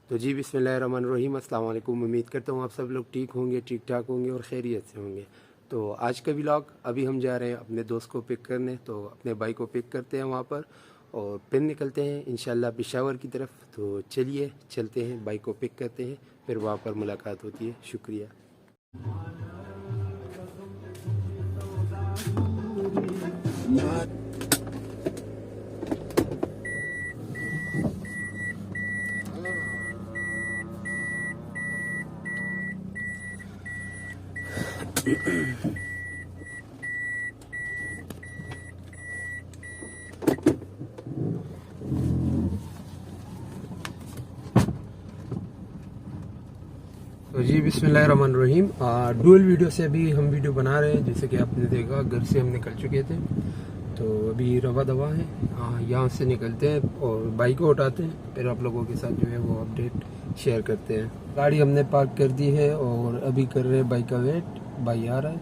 तो जी बिस्मिल्लाहिर्रहमानिर्रहीम, अस्सलाम वालेकुम। उम्मीद करता हूँ आप सब लोग ठीक होंगे, ठीक ठाक होंगे और खैरियत से होंगे। तो आज का व्लॉग, अभी हम जा रहे हैं अपने दोस्त को पिक करने, तो अपने भाई को पिक करते हैं वहाँ पर और फिर निकलते हैं इंशाल्लाह पेशावर की तरफ। तो चलिए चलते हैं, बाइक को पिक करते हैं, फिर वहाँ पर मुलाकात होती है। शुक्रिया। तो जी बिस्मिल्लाहिर्रहमानिर्रहीम, डुअल वीडियो से अभी हम वीडियो बना रहे हैं। जैसे कि आपने देखा, घर से हम निकल चुके थे, तो अभी रवा दवा है, यहाँ से निकलते हैं और बाइक को उठाते हैं, फिर आप लोगों के साथ जो है वो अपडेट शेयर करते हैं। गाड़ी हमने पार्क कर दी है और अभी कर रहे हैं बाइक का वेट। भाई आ रहा है,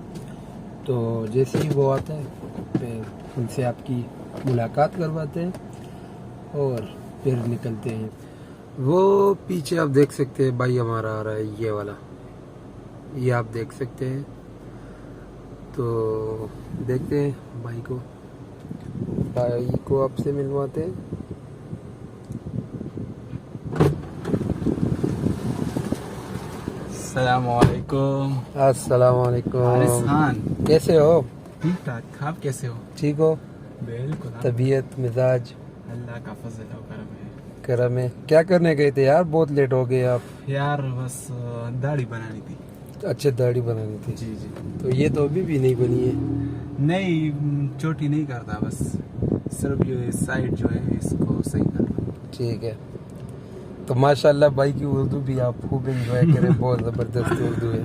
तो जैसे ही वो आता है फिर उनसे आपकी मुलाकात करवाते हैं और फिर निकलते हैं। वो पीछे आप देख सकते हैं, भाई हमारा आ रहा है, ये वाला, ये आप देख सकते हैं। तो देखते हैं भाई को आपसे मिलवाते हैं। अस्सलामुअलैकुम। अस्सलामुअलैकुम। हारिस खान, कैसे हो? ठीक ठाक। आप कैसे हो? ठीक हो? बिल्कुल। तबीयत मिजाज अल्लाह का फजल और करम है। करम है। क्या करने गए थे यार? बहुत लेट हो गए आप। यार बस दाढ़ी बनानी थी। अच्छे दाढ़ी बनानी थी। जी जी। तो ये तो अभी भी नहीं बनी है। नहीं, चोटी नहीं करता, बस सिर्फ ये साइड जो है इसको सही करना। ठीक है। तो माशाल्लाह भाई की उर्दू भी आप खूब एंजॉय करें, बहुत ज़बरदस्त उर्दू है।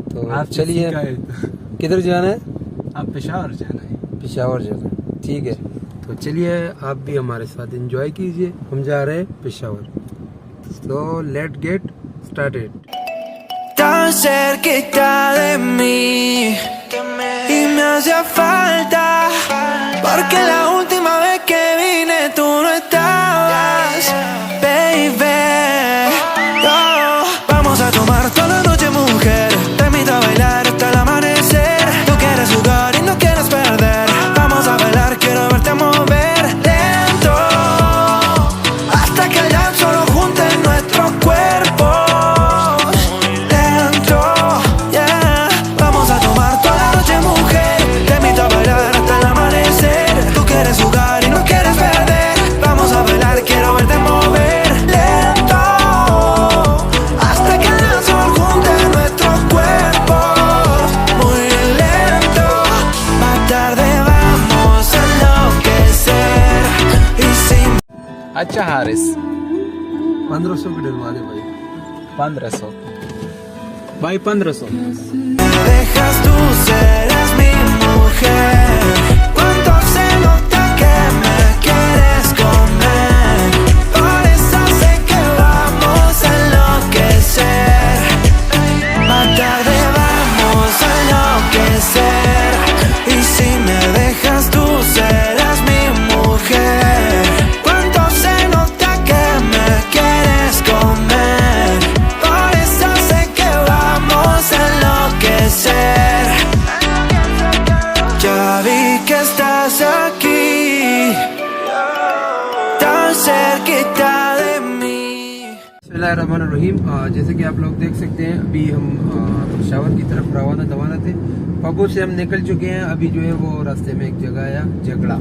तो आप चलिए, किधर जाना है? आप पेशावर जाना है। पेशावर जाना है, ठीक है। तो चलिए आप भी हमारे साथ एंजॉय कीजिए, हम जा रहे हैं पेशावर। तो let get started. Tan cerquita de mí y me hacía falta, porque la última vez que vine tú no estabas, baby. Oh, vamos a tomar toda la noche, mujer, te invito a bailar hasta el amanecer. Tú quieres jugar y no quieres perder, vamos a bailar, quiero verte mover lento, hasta que el dance solo junte nuestros cuerpos. अच्छा हारिस, 1500 की डलवा दे भाई। 1500 भाई, 1500। Dejas tú, serás mi mujer. Cuánto se nota que me quieres comer. Por eso sé que vamos a enloquecer. Más tarde vamos a enloquecer. Y si me dejas tú, serás mi mujer. Cuánto se nota que me quieres comer. Por eso sé que vamos a enloquecer. Ya vi que estás aquí, tan cerquita de mí. बिस्मिल्लाहिर्रहमानिर्रहीम। जैसे कि आप लोग देख सकते हैं, अभी हम पेशावर की तरफ रवाना थे। पब्बू से हम निकल चुके हैं। अभी जो है वो रास्ते में एक जगह आया, झगड़ा।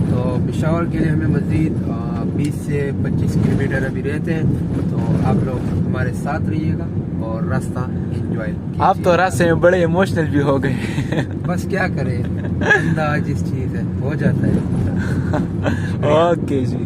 तो पेशावर के लिए हमें मज़ीद 20 से 25 किलोमीटर अभी रहते हैं। तो आप लोग हमारे साथ रहिएगा और रास्ता एंजॉय। आप तो रास्ते में बड़े इमोशनल भी हो गए। बस क्या करें, जिंदा जिस चीज़ है हो जाता है। ओके जी।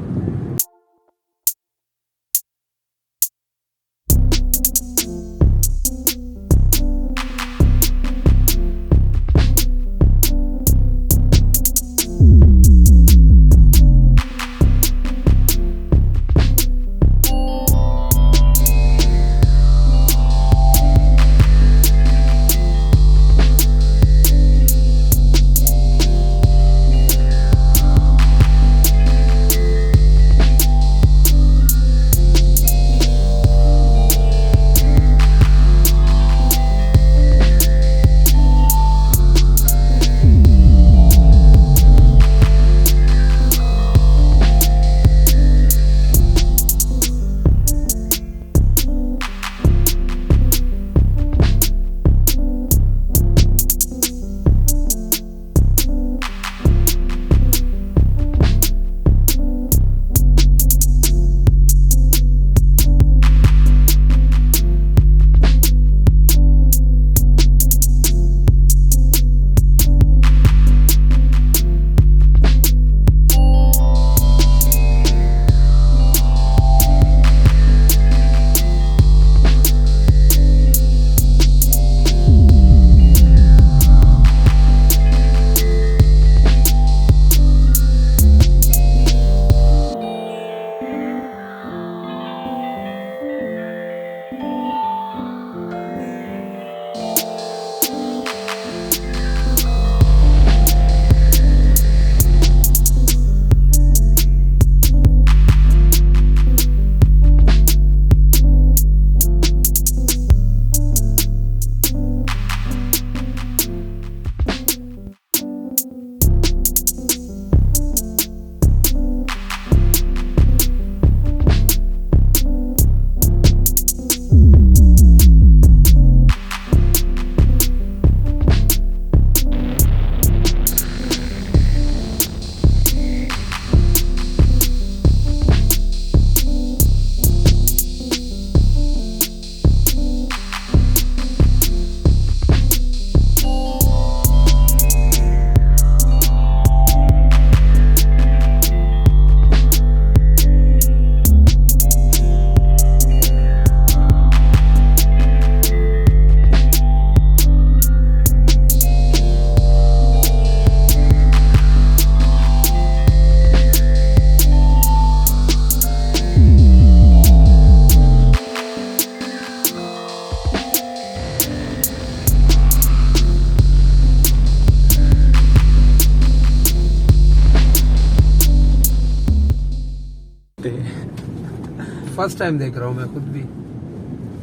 फर्स्ट टाइम देख रहा हूँ, मैं खुद भी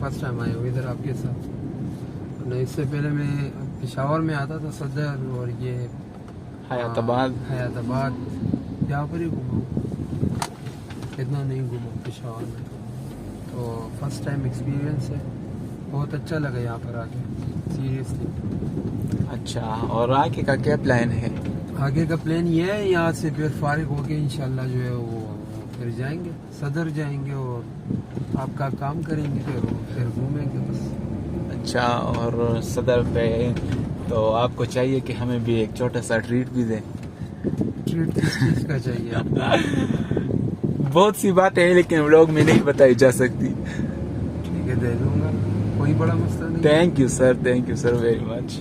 फर्स्ट टाइम आया हूँ इधर आपके साथ। नहीं, इससे पहले मैं पेशावर में आता था, सदर और ये हयाताबाद यहाँ पर ही घूमा हूँ, इतना नहीं घूमा पेशावर में। तो फर्स्ट टाइम एक्सपीरियंस है, बहुत अच्छा लगा यहाँ पर आके सीरियसली। अच्छा, और आगे का क्या प्लान है? आगे का प्लान ये है, यहाँ से फिर फारिग होके इंशाल्लाह जो है वो फिर जाएंगे, सदर जाएंगे और आपका काम करेंगे, फिर घूमेंगे बस। अच्छा, और सदर पे तो आपको चाहिए कि हमें भी एक छोटा सा ट्रीट भी दें। ट्रीट किस चीज़ का चाहिए आपको? बहुत सी बातें हैं लेकिन व्लॉग में नहीं बताई जा सकती। ठीक है, दे दूंगा, कोई बड़ा मसला नहीं। Thank you sir very much.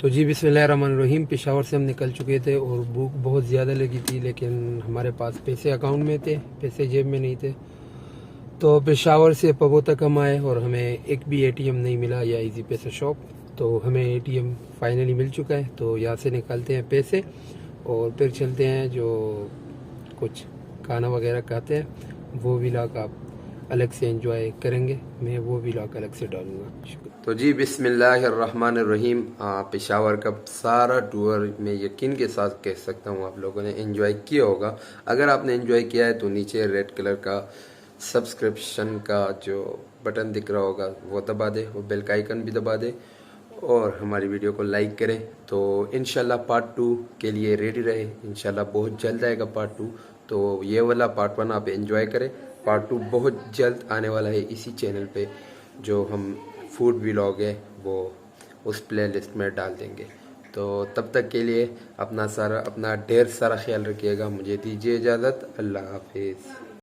तो जी बिस्मिल्लाहिर्रहमानिर्रहीम, पेशावर से हम निकल चुके थे और भूख बहुत ज़्यादा लगी थी, लेकिन हमारे पास पैसे अकाउंट में थे, पैसे जेब में नहीं थे। तो पेशावर से पबो तक हम आए और हमें एक भी एटीएम नहीं मिला या इजी पैसा शॉप। तो हमें एटीएम फाइनली मिल चुका है, तो यहाँ से निकालते हैं पैसे और फिर चलते हैं जो कुछ खाना वगैरह खाते हैं, वो व्लॉग आप अलग से एंजॉय करेंगे, मैं वो व्लॉग अलग से डालूंगा। तो जी बिस्मिल्लाहिर्रहमानिर्रहीम, पेशावर का सारा टूर मैं यकीन के साथ कह सकता हूँ आप लोगों ने एंजॉय किया होगा। अगर आपने एंजॉय किया है तो नीचे रेड कलर का सब्सक्रिप्शन का जो बटन दिख रहा होगा वो दबा दे, वो बेल का आइकन भी दबा दे और हमारी वीडियो को लाइक करें। तो इंशाल्लाह पार्ट 2 के लिए रेडी रहे, इंशाल्लाह बहुत जल्द आएगा पार्ट 2। तो ये वाला पार्ट 1 आप एंजॉय करें, पार्ट 2 बहुत जल्द आने वाला है इसी चैनल पे। जो हम फूड व्लॉग है वो उस प्लेलिस्ट में डाल देंगे। तो तब तक के लिए अपना ढेर सारा ख्याल रखिएगा। मुझे दीजिए इजाज़त, अल्लाह हाफिज़।